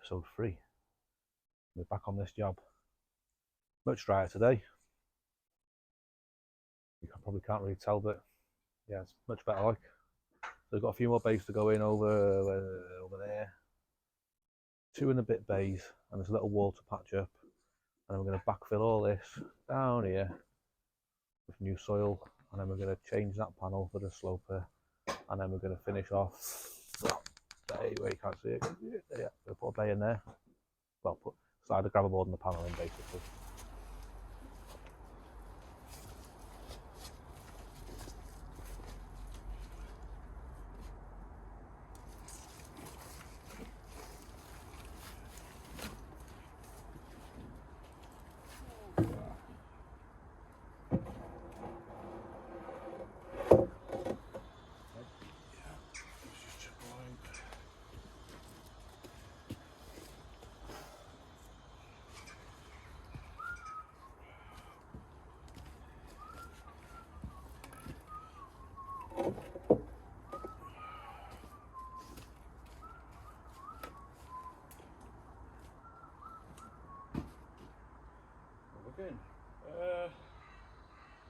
episode 3. We're back on this job. Much drier today. You probably can't really tell, but yeah, it's much better like. So we've got a few more bays to go in over there. 2 and a bit bays, and there's a little wall to patch up. And then we're going to backfill all this down here with new soil, and then we're going to change that panel for the sloper, and then we're going to finish off where you can't see it. Yeah, we'll put a bay in there. Well, slide the gravel board and the panel in basically.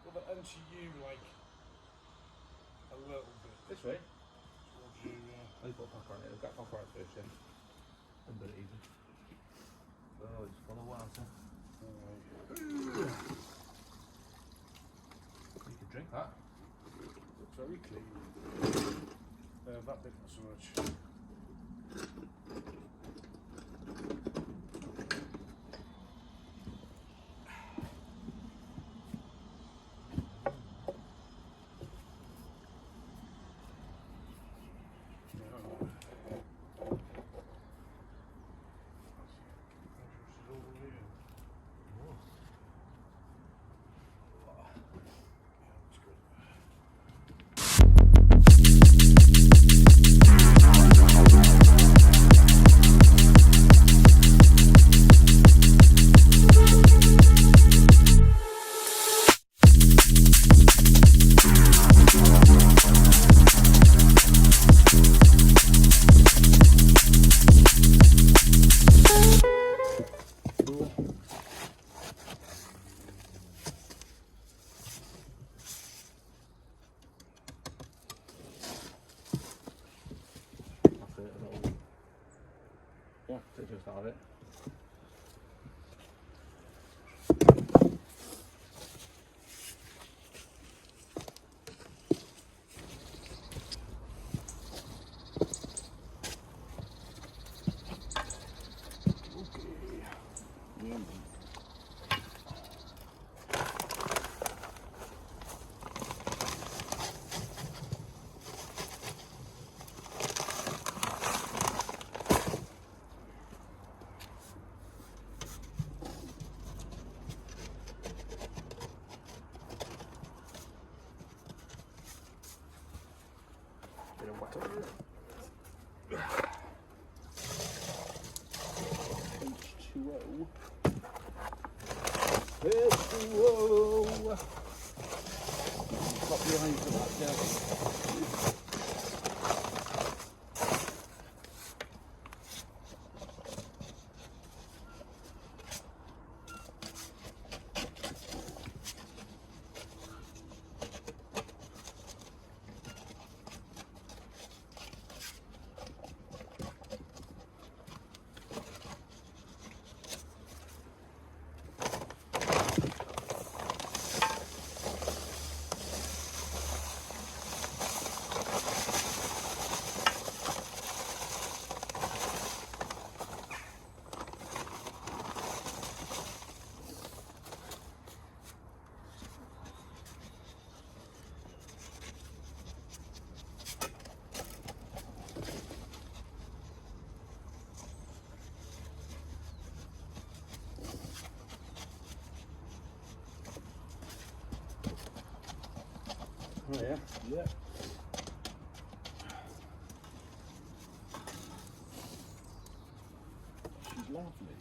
Will that enter you like a little bit? This way? Towards you, I'll put a packer on it. I've got a packer on it first, yeah. A bit easy. Oh, it's full of water. You can drink that. Looks very clean. That bit not so much. Yeah, take just out of it. H2O. H2O. Pop your eyes to that, yeah. Oh yeah? Yeah. She's lovely.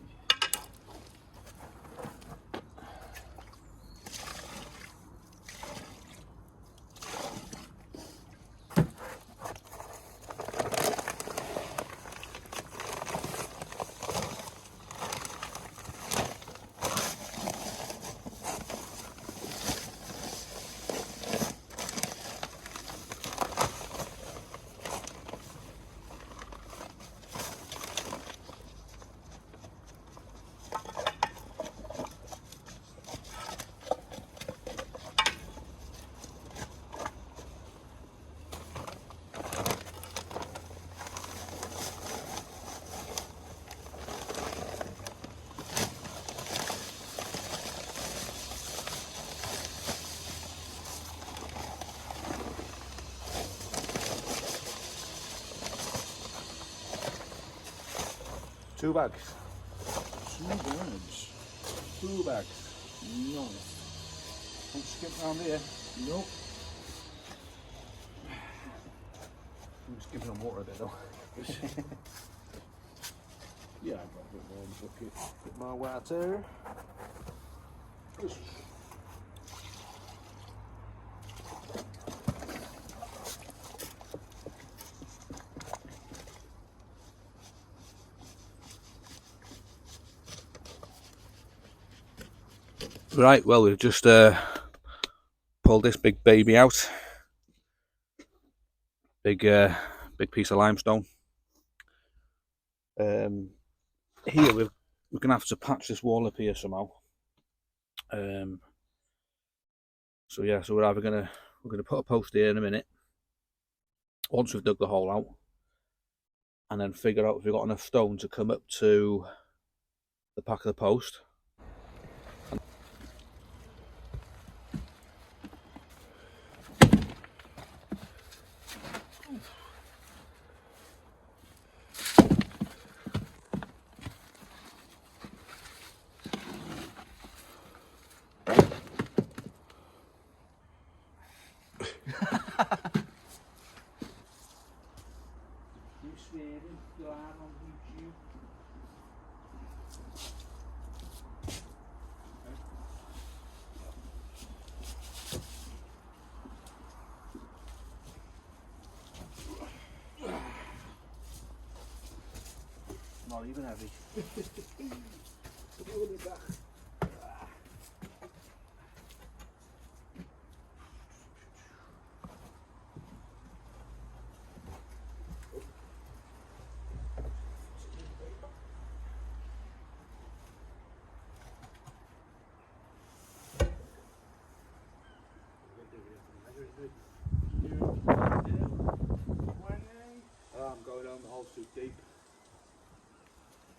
2 bags. 2 bags. 2 bags. Nice. Don't skimp around here. Nope. I'm skimping on water a bit though. Yeah, I've got a bit more in the bucket. Bit more water. Right, well, we've just pulled this big baby out. Big piece of limestone. Here we're gonna have to patch this wall up here somehow. So yeah, so we're gonna put a post here in a minute. Once we've dug the hole out, and then figure out if we've got enough stone to come up to the back of the post. Not even heavy. I'm going home, the hole's too deep.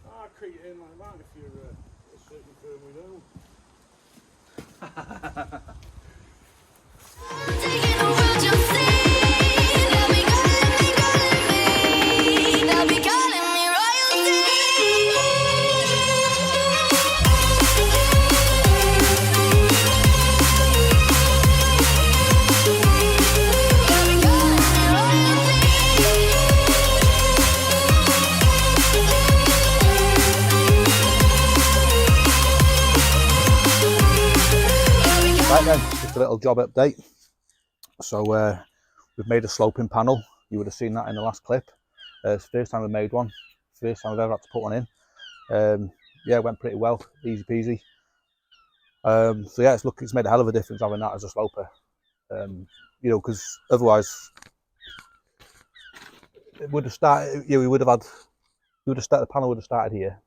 I'll create it in like that if you're a certain firm we know. Taking the world you'll see. They'll be calling me royalty. Right then, just a little job update. So we've made a sloping panel. You would have seen that in the last clip. It's the first time we made one. First time I've ever had to put one in. Yeah, it went pretty well, easy peasy. So yeah, it's made a hell of a difference having that as a sloper. You know, because otherwise it would have started. You know, the panel would have started here,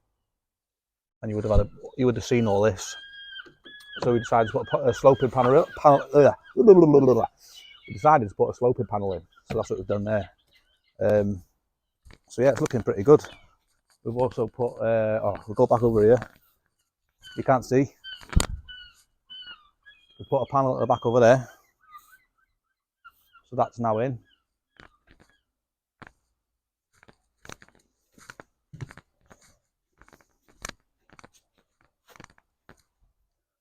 and you would have seen all this. So we decided to put a sloping panel. We decided to put a sloping panel in, so that's what we've done there. So yeah, it's looking pretty good. We've also put. We'll go back over here. You can't see. We put a panel at the back over there, so that's now in.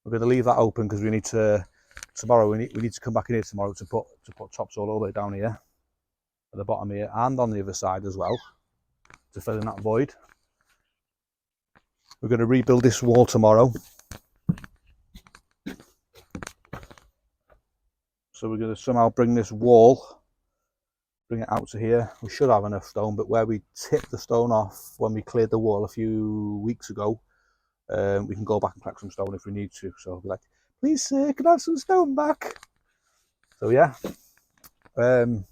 We're going to leave that open because we need to tomorrow. We need to come back in here tomorrow to put topsoil all the way down here at the bottom here and on the other side as well to fill in that void. We're going to rebuild this wall tomorrow. So we're going to somehow bring this wall, bring it out to here. We should have enough stone, but where we tipped the stone off when we cleared the wall a few weeks ago, we can go back and collect some stone if we need to. So I'll be like, please sir, can I have some stone back? So yeah, we'll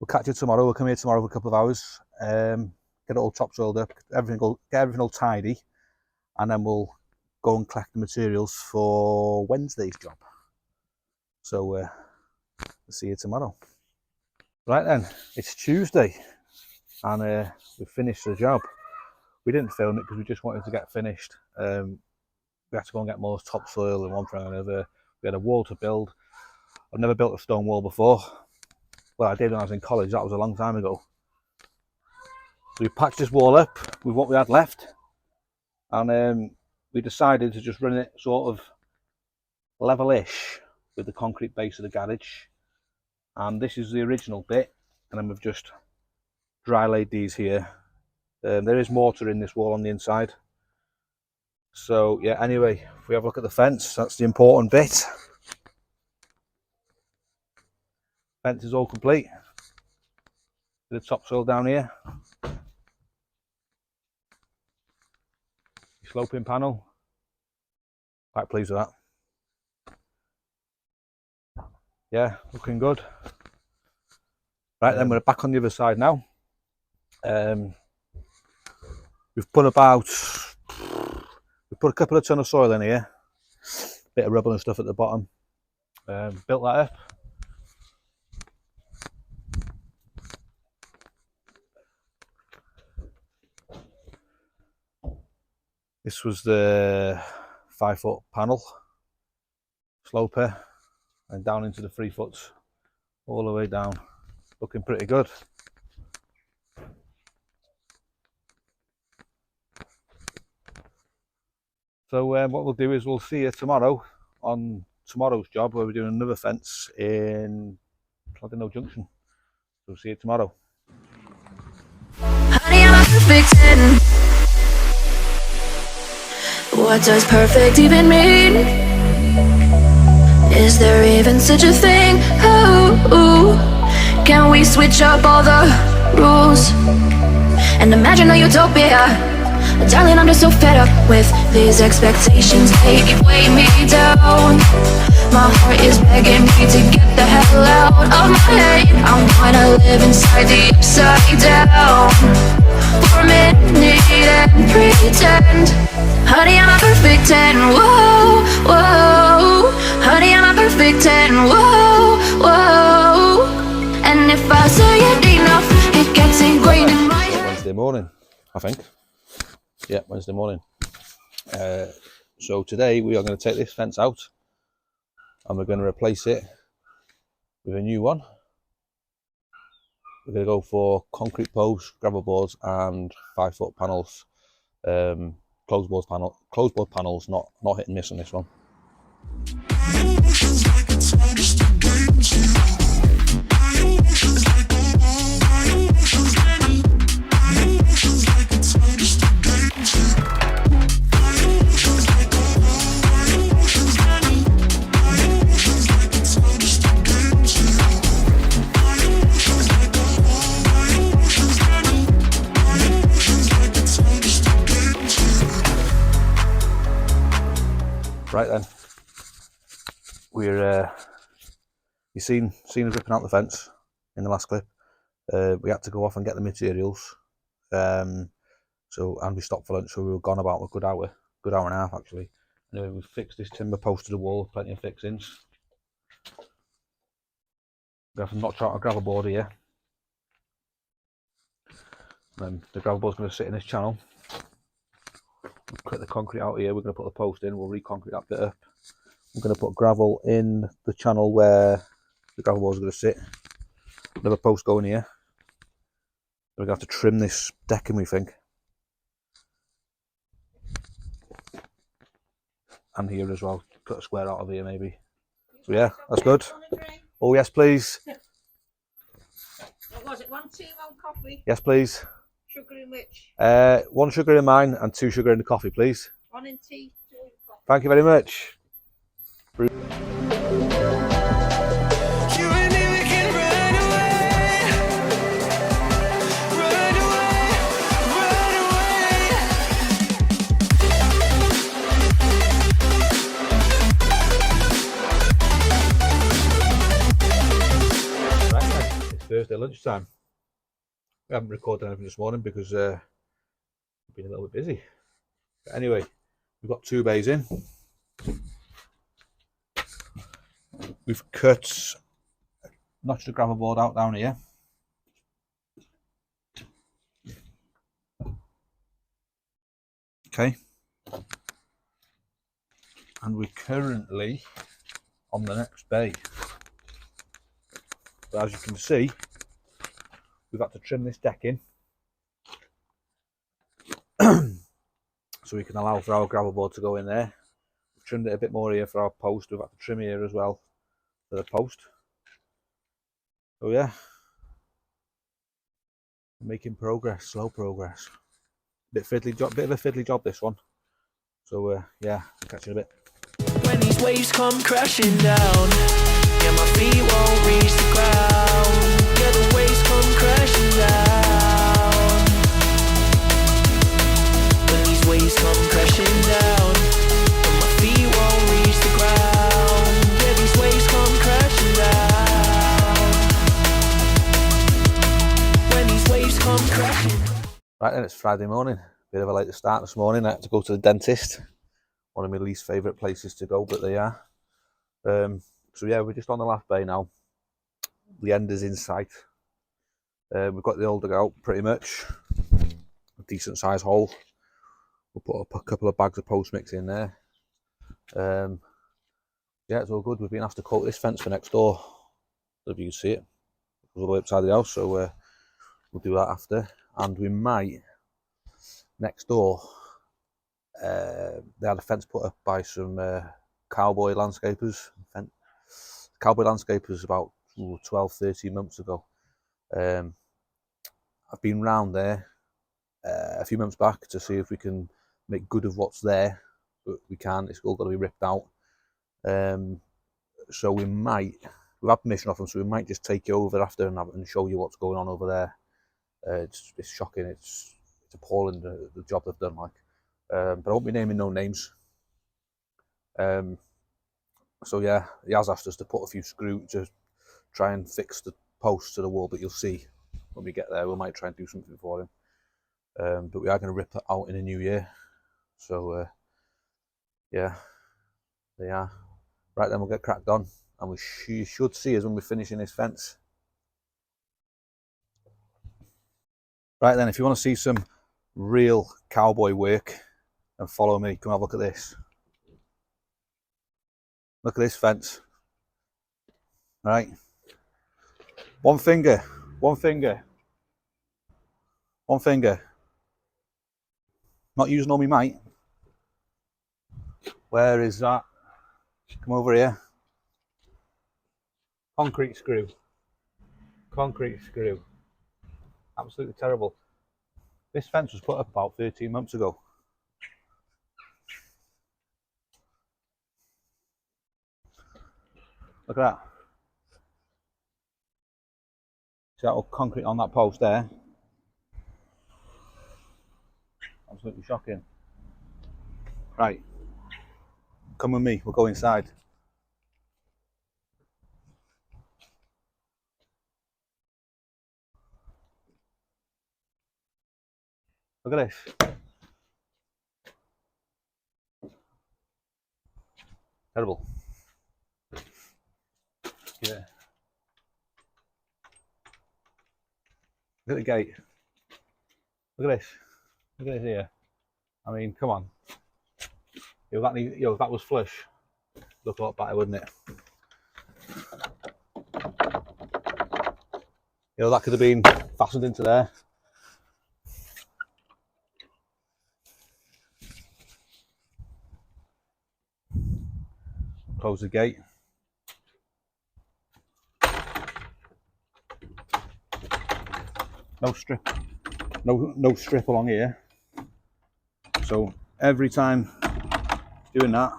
catch you tomorrow. We'll come here tomorrow for a couple of hours, get it all topsoiled up, get everything all tidy, and then we'll go and collect the materials for Wednesday's job. So we'll see you tomorrow. Right then, it's Tuesday, and we've finished the job. We didn't film it because we just wanted to get finished. We had to go and get more topsoil and one thing and another. We had a wall to build. I've never built a stone wall before. Well, I did when I was in college. That was a long time ago. we patched this wall up with what we had left, and we decided to just run it sort of level-ish with the concrete base of the garage. And this is the original bit, and then we've just dry laid these here. There is mortar in this wall on the inside. So yeah, anyway, if we have a look at the fence, that's the important bit. Fence is all complete. Bit of topsoil down here. Sloping panel. Quite pleased with that. Yeah, looking good. Right, then we're back on the other side now. We've put a couple of ton of soil in here. Bit of rubble and stuff at the bottom. Built that up. This was the 5-foot panel sloper, and down into the 3 foots all the way down. Looking pretty good. So what we'll do is we'll see you tomorrow on tomorrow's job, where we're doing another fence in Clodagh Junction. So we'll see you tomorrow. Honey, I'm a perfect 10. What does perfect even mean? Is there even such a thing? Oh, can we switch up all the rules and imagine a utopia? Darling, I'm just so fed up with these expectations. They weigh me down. My heart is begging me to get the hell out of my head. I wanna live inside the upside down for a minute and pretend. Honey, I'm a perfect 10. Whoa, whoa. Honey, I'm a perfect 10. Whoa, whoa. And if I say it enough, it gets ingrained in my head. Wednesday morning, I think. Yeah, Wednesday morning. So today we are going to take this fence out, and we're going to replace it with a new one. We're going to go for concrete posts, gravel boards, and 5-foot panels. Closed board panels, not hit and miss on this one. Right then, you seen us ripping out the fence in the last clip. We had to go off and get the materials. And we stopped for lunch, so we were gone about a good hour and a half actually. Anyway, we fixed this timber post to the wall, plenty of fixings. We have to notch out a gravel board here. And then the gravel board's going to sit in this channel. Cut the concrete out here, we're going to put the post in, we'll re-concrete that bit up. We're going to put gravel in the channel where the gravel boards are going to sit. Another post going here. We're going to have to trim this decking, we think. And here as well, cut a square out of here maybe. So yeah, that's good. Oh yes please. What was it? 1 tea, 1 coffee? Yes please. Sugar in which? 1 sugar in mine and 2 sugar in the coffee please. 1 in tea, 2 in coffee. Thank you very much. Thursday lunchtime. We haven't recorded anything this morning because we've been a little bit busy. But anyway, we've got 2 bays in. We've notched the gravel board out down here. Okay. And we're currently on the next bay. But as you can see, we've had to trim this decking so we can allow for our gravel board to go in there. We've trimmed it a bit more here for our post. We've had to trim here as well for the post. So yeah, making progress, slow progress. Bit of a fiddly job this one. So yeah, catch you in a bit. When these waves come crashing down, yeah, my feet won't reach the ground. Yeah, the waves come crashing down. When these waves come crashing down, and my feet won't reach the ground. Yeah, these waves come crashing down. When these waves come crashing. Right then, it's Friday morning. Bit of a later start this morning. I had to go to the dentist. One of my least favourite places to go, but they are. So yeah, we're just on the last bay now. The end is in sight. We've got the old dugout pretty much. A decent sized hole. We'll put up a couple of bags of post mix in there. Yeah, it's all good. We've been asked to coat this fence for next door. If you can see it. It goes all the way upside the house, so we'll do that after. And we might, next door, they had a fence put up by some cowboy landscapers. Cowboy landscapers about 12, 13 months ago. I've been round there a few months back to see if we can make good of what's there, but we can't. It's all got to be ripped out. So we've had permission off them, so we might just take you over after and show you what's going on over there. It's shocking. It's appalling the job they've done. Like, but I won't be naming no names. So yeah, he has asked us to put a few screws to try and fix the posts to the wall, but you'll see when we get there. We might try and do something for him. But we are going to rip it out in the new year. So yeah, they are. Right then, we'll get cracked on, and you should see us when we're finishing this fence. Right then, if you want to see some real cowboy work, then follow me. Come have a look at this. Look at this fence. All right. One finger. Not using all my might. Where is that? Come over here. Concrete screw. Absolutely terrible. This fence was put up about 13 months ago. Look at that. See that old concrete on that post there? Absolutely shocking. Right. Come with me, we'll go inside. Look at this. Terrible. Yeah. Look at the gate. Look at this. Look at this here. I mean, come on. If that was flush, look a lot better, wouldn't it? That could have been fastened into there. Close the gate. No strip. No strip along here. So every time it's doing that,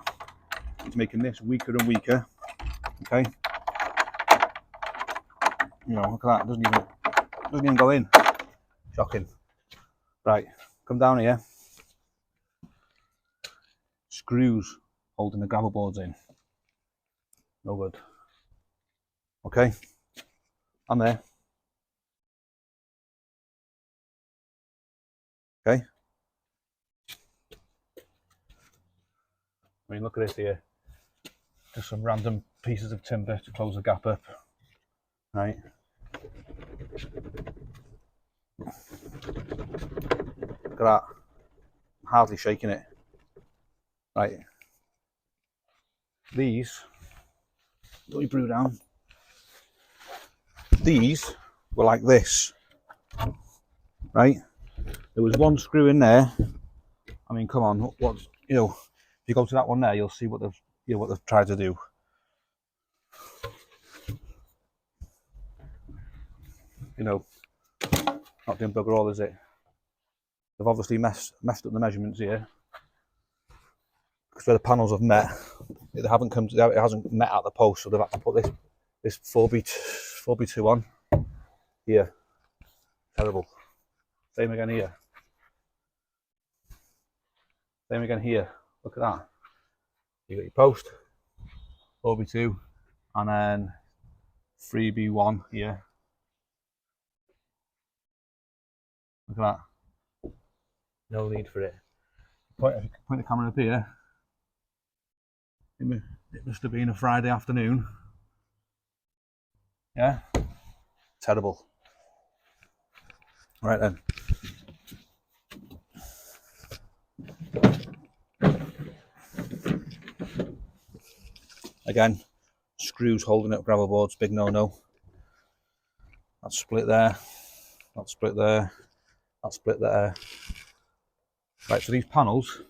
it's making this weaker and weaker. Okay. Look at that. Doesn't even go in. Shocking. Right. Come down here. Screws holding the gravel boards in. No good. Okay. I'm there. Okay. I mean, look at this here. Just some random pieces of timber to close the gap up. Right. Look at that. Hardly shaking it. Right. These, let me brew down. These were like this. Right. There was one screw in there, I mean, come on, what you know, if you go to that one there, you'll see what they've tried to do. You know, not doing bugger all, is it? They've obviously messed up the measurements here, because where the panels have met, it hasn't met at the post, so they've had to put this 4B2 on here. Terrible. Same again here. Same again here. Look at that. You got your post, 4B2, and then 3B1 here. Look at that. No need for it. Point the camera up here. It must have been a Friday afternoon. Yeah? Terrible. Right then. Again, screws holding up gravel boards, big no-no. That's split there. That's split there. That's split there. Right, so these panels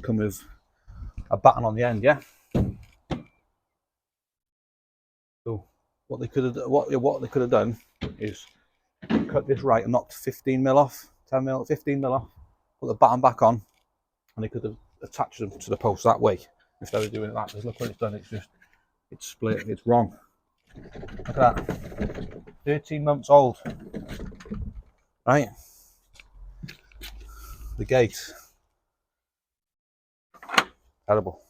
come with a batten on the end, yeah? So what they could have done is cut this right and knocked 15 mil off, 10 mil, 15 mil off, put the batten back on, and they could have attached them to the post that way instead of doing it that. Because look what it's done, it's split, it's wrong. Look at that. 13 months old. Right? The gate. Terrible.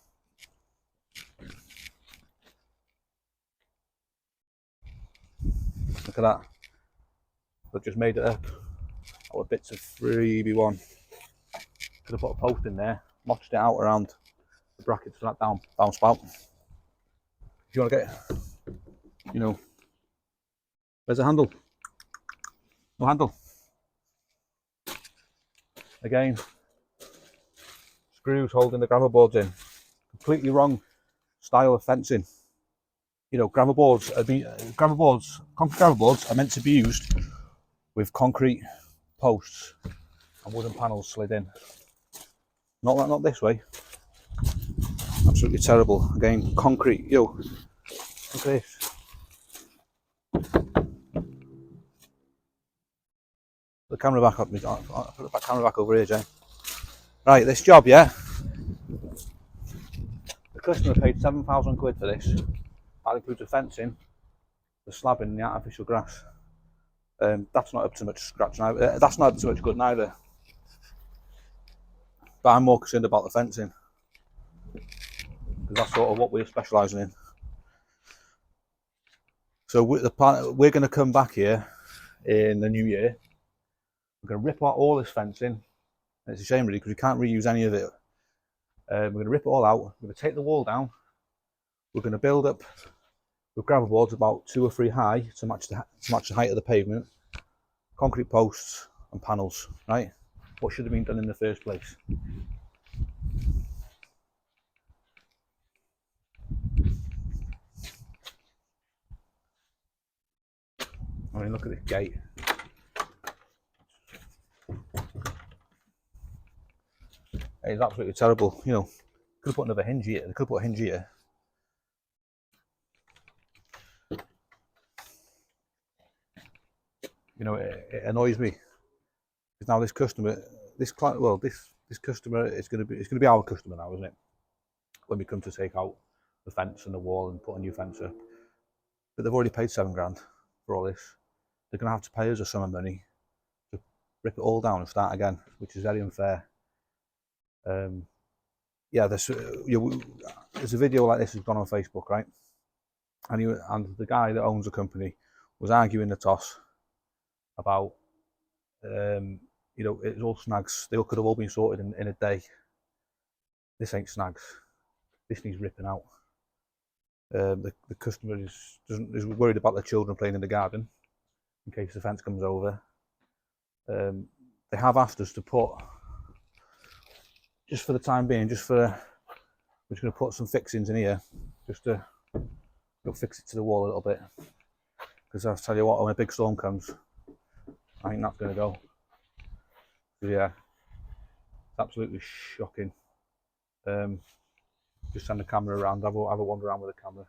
Look at that. They've just made it up out of bits of 3B1. Could have put a post in there, notched it out around the brackets for that downspout. If you want to get, you know, where's the handle? No handle. Again, screws holding the gravel boards in. Completely wrong style of fencing. You know, concrete gravel boards are meant to be used with concrete posts and wooden panels slid in. Not this way. Absolutely terrible. Again, concrete. Yo, look at this. The camera back up. I'll put the camera back over here, Jay. Right, this job, yeah. The customer paid £7,000 for this. That includes the fencing, the slabbing, and the artificial grass. That's not up to much scratch neither. That's not up to much good neither. But I'm more concerned about the fencing, because that's sort of what we're specialising in. So we're going to come back here in the new year. We're going to rip out all this fencing. And it's a shame really, because we can't reuse any of it. We're going to rip it all out. We're going to take the wall down. We're going to build up with gravel boards about 2 or 3 high to match the height of the pavement. Concrete posts and panels, right? What should have been done in the first place? I mean, look at this gate. It's absolutely terrible. You know, could have put another hinge here. They could have put a hinge here. You know, it annoys me because now this customer, this client, well, this customer is going to be our customer now, isn't it? When we come to take out the fence and the wall and put a new fence up, but they've already paid £7,000 for all this. They're going to have to pay us a sum of money to rip it all down and start again, which is very unfair. Yeah, there's a video like this has gone on Facebook, right? And the guy that owns the company was arguing the toss about, you know, it's all snags. They could have all been sorted in a day. This ain't snags. This needs ripping out. The customer is worried about their children playing in the garden in case the fence comes over. They have asked us to put, just for the time being, we're just going to put some fixings in here, just to fix it to the wall a little bit. Because I'll tell you what, when a big storm comes, I think that's going to go. So yeah, absolutely shocking. Just send the camera around, have a wander around with the camera.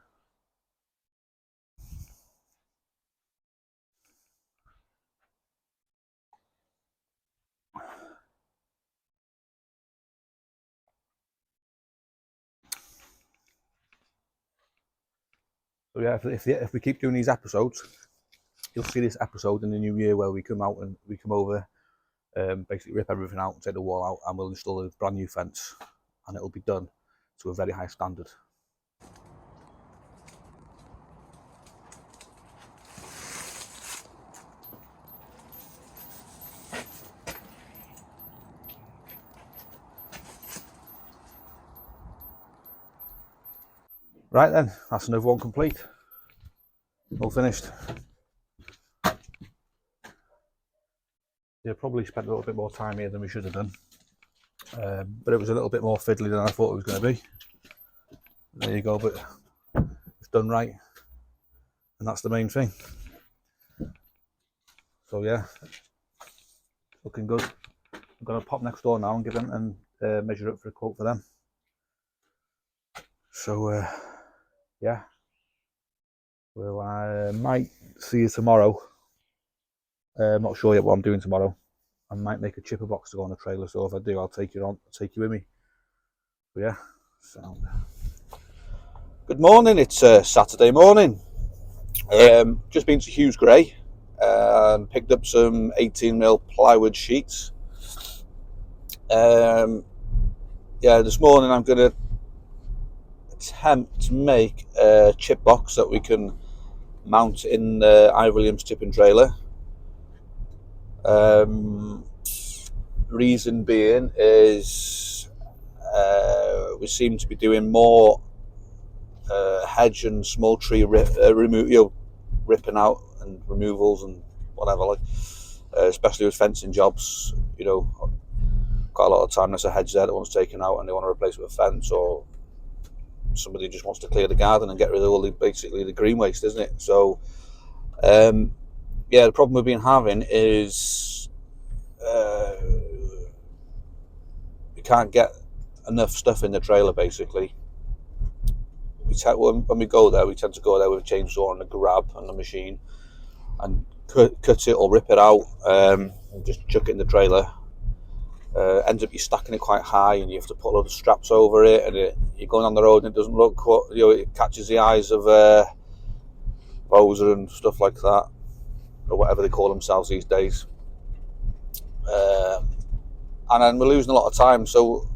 So yeah, if we keep doing these episodes, you'll see this episode in the new year where we come out and we come over, basically rip everything out and take the wall out, and we'll install a brand new fence, and it'll be done to a very high standard. Right then, that's another one complete. All finished. Yeah, probably spent a little bit more time here than we should have done. But it was a little bit more fiddly than I thought it was going to be. There you go, but it's done right. And that's the main thing. So yeah, looking good. I'm going to pop next door now and give them and measure up for a quote for them. So yeah, well, I might see you tomorrow. I'm not sure yet what I'm doing tomorrow. I might make a chipper box to go on the trailer, so if I do, I'll take you with me. But yeah, sound. Good morning, it's Saturday morning. Just been to Hughes Gray and picked up some 18mm plywood sheets. Yeah, this morning I'm going to attempt to make a chip box that we can mount in the I. Williams tipping trailer. Reason being is we seem to be doing more hedge and small tree ripping out and removals and whatever, like especially with fencing jobs. You know, quite a lot of time there's a hedge there that wants taken out and they want to replace it with a fence, or somebody just wants to clear the garden and get rid of all basically the green waste, isn't it? So yeah, the problem we've been having is we can't get enough stuff in the trailer. Basically, when we go there, we tend to go there with a chainsaw and a grab and a machine and cut it or rip it out, and just chuck it in the trailer. Ends up you stacking it quite high, and you have to put a lot of straps over it, and you're going on the road and it doesn't look quite, you know, it catches the eyes of Bozer and stuff like that, or whatever they call themselves these days. And then we're losing a lot of time. So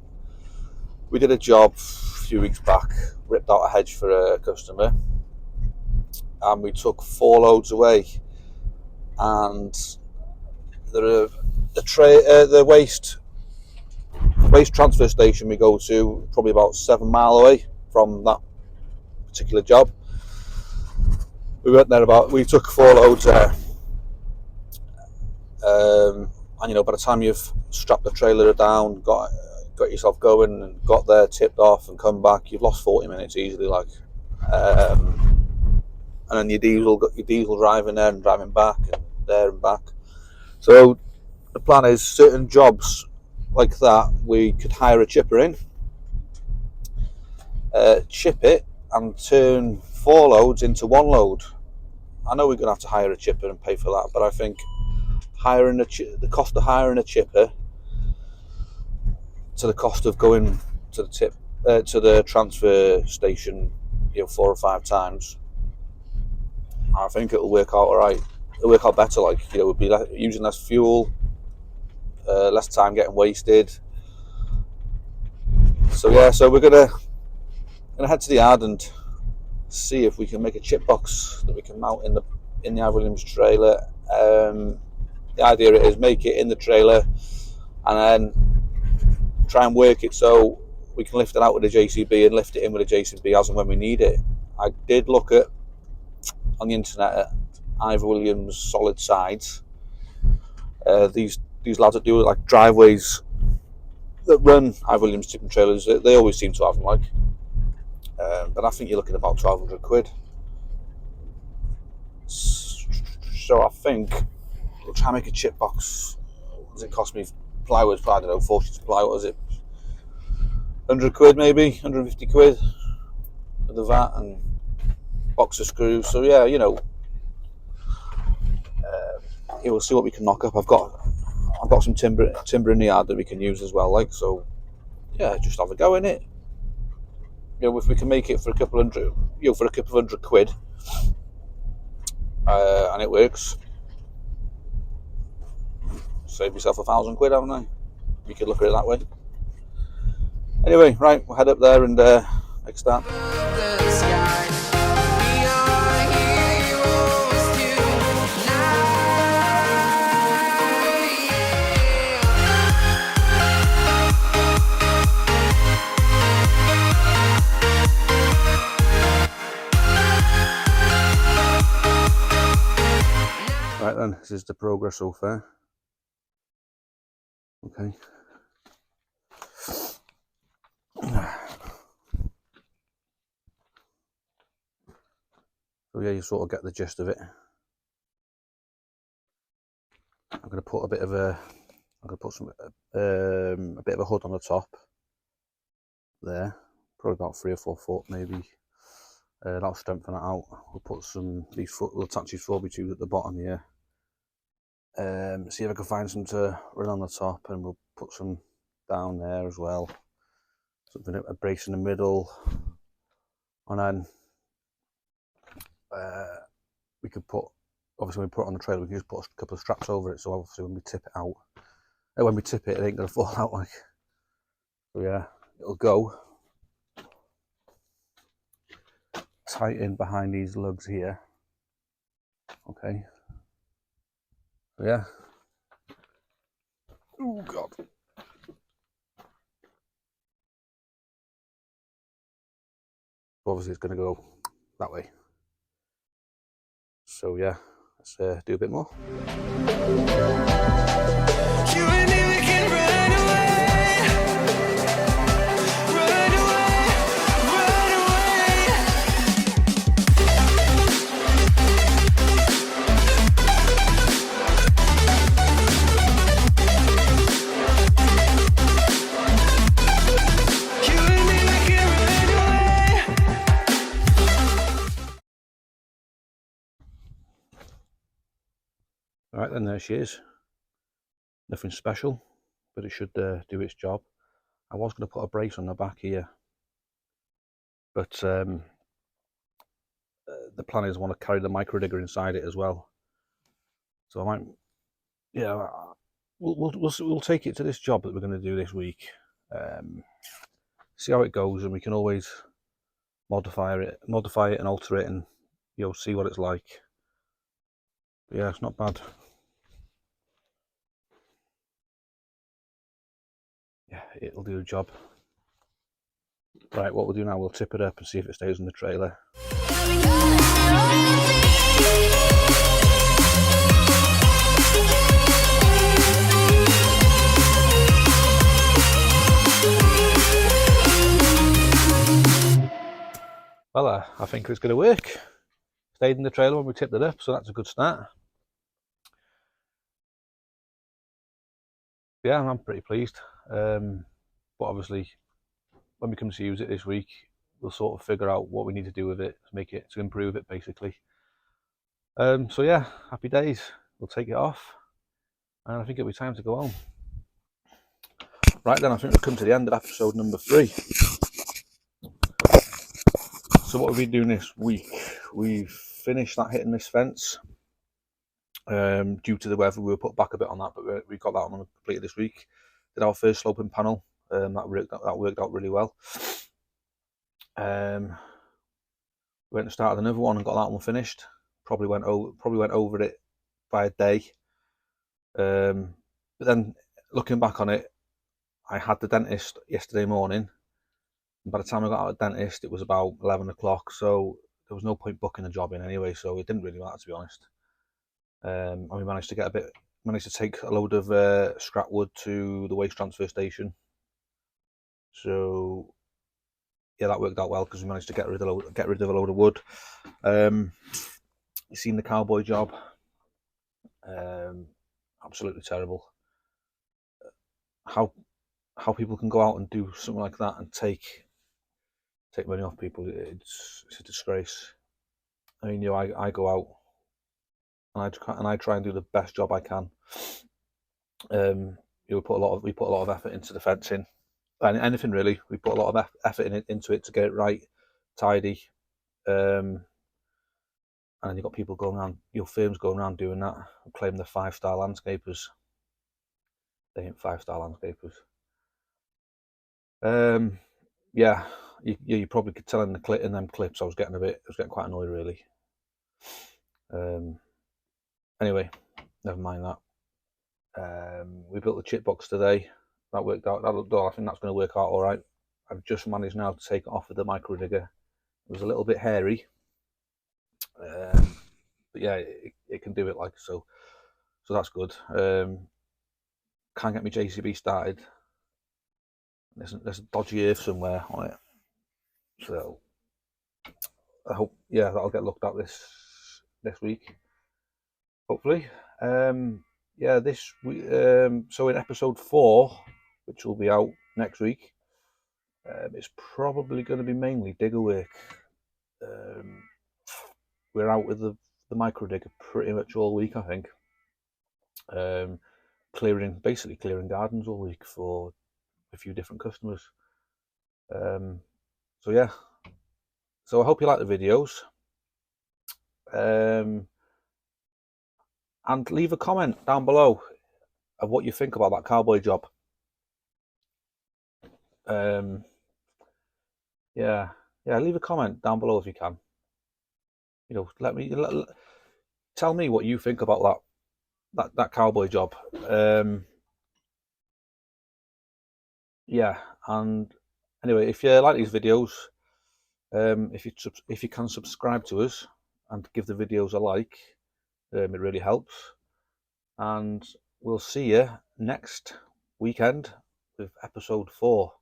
we did a job a few weeks back, ripped out a hedge for a customer, and we took 4 loads away, and the waste transfer station we go to probably about 7 miles away from that particular job. We went there we took 4 loads there, and you know, by the time you've strapped the trailer down, got yourself going and got there, tipped off and come back, you've lost 40 minutes easily, like, and then your diesel driving there and driving back and there and back. So the plan is, certain jobs like that, we could hire a chipper in, chip it and turn 4 loads into 1 load. I know we're going to have to hire a chipper and pay for that, but I think the cost of hiring a chipper to the cost of going to the transfer station, you know, 4 or 5 times, I think it'll work out all right. It'll work out better, like, you know, we'll be using less fuel, less time getting wasted. So yeah, so we're gonna head to the yard and see if we can make a chip box that we can mount in the I. Williams trailer. The idea is make it in the trailer and then try and work it so we can lift it out with a JCB and lift it in with a JCB as and when we need it. I did look on the internet at I. Williams solid sides. These lads that do like driveways that run I. Williams tipping trailers, they always seem to have them, like. But I think you're looking at about 1,200 quid. So I think we'll try and make a chip box. What does it cost me? plywood, I don't know, 4 sheets of plywood, was it 100 quid maybe, 150 quid with the VAT and box of screws. So yeah, you know, we'll see what we can knock up. I've got some timber in the yard that we can use as well, like, so yeah, just have a go in it. You know, if we can make it for a couple hundred, you know, for a couple of hundred quid, and it works, save yourself 1,000 quid, haven't I? You could look at it that way. Anyway, right, we'll head up there and make a start. Right then, this is the progress so far. Okay. So yeah, you sort of get the gist of it. I'm going to put a bit of a, I'm going to put some a bit of a hood on the top there, probably about 3 or 4 foot maybe. That'll strengthen it out. We'll put some we'll attach these 4x tubes at the bottom here. See if I can find some to run on the top, and we'll put some down there as well. Something, a brace in the middle, and then we could put, obviously when we put it on the trailer, we can just put a couple of straps over it, so obviously when we tip it out, when we tip it, it ain't gonna fall out, like. So yeah, it'll go tight in behind these lugs here. Okay. So yeah. Oh God. Obviously it's going to go that way. So yeah, let's do a bit more. Alright then, there she is. Nothing special, but it should do its job. I was going to put a brace on the back here, but the plan is I want to carry the micro digger inside it as well. So I might, yeah, we'll take it to this job that we're going to do this week. See how it goes, and we can always modify it and alter it, and you'll see what it's like. But yeah, it's not bad. Yeah, it'll do the job. Right, what we'll do now, we'll tip it up and see if it stays in the trailer. Well, I think it's going to work. Stayed in the trailer when we tipped it up, so that's a good start. Yeah, I'm pretty pleased. But obviously, when we come to use it this week, we'll sort of figure out what we need to do with it to improve it, basically. So yeah, happy days. We'll take it off, and I think it'll be time to go home. Right then, I think we've come to the end of episode number 3. So what have we been doing this week? We've finished that hit and miss fence. Due to the weather, we were put back a bit on that, but we got that one completed this week. Did our first sloping panel. That worked out really well. Went and started another one and got that one finished. Probably went over it by a day. But then looking back on it, I had the dentist yesterday morning. And by the time I got out of the dentist, it was about 11 o'clock. So there was no point booking the job in anyway. So it didn't really matter, to be honest. And we managed to take a load of scrap wood to the waste transfer station. So yeah, that worked out well because we managed to get rid of a load of wood. You've seen the cowboy job. Absolutely terrible. how people can go out and do something like that and take money off people. It's a disgrace. I mean, I go out and I try and do the best job I can. We put a lot of effort into the fencing, and anything really. We put a lot of effort into it to get it right, tidy. And then you've got people going around, firms going around doing that, claiming they're 5-star landscapers. They ain't 5-star landscapers. Yeah, you probably could tell in them clips I was getting quite annoyed really. Anyway, never mind that. We built the chip box today. That worked out. I think that's going to work out all right. I've just managed now to take it off with the micro digger. It was a little bit hairy, but yeah, it can do it like so. So that's good. Can't get my JCB started. There's a dodgy earth somewhere on it. So I hope, yeah, that'll get looked at this week, hopefully. Yeah, this week. So in episode 4, which will be out next week, it's probably going to be mainly digger work. We're out with the micro digger pretty much all week, I think. Basically clearing gardens all week for a few different customers. So yeah, so I hope you like the videos. And leave a comment down below of what you think about that cowboy job. Yeah, leave a comment down below if you can. Tell me what you think about that cowboy job. Yeah, and anyway, if you like these videos, if you can subscribe to us and give the videos a like, it really helps. And we'll see you next weekend with episode 4.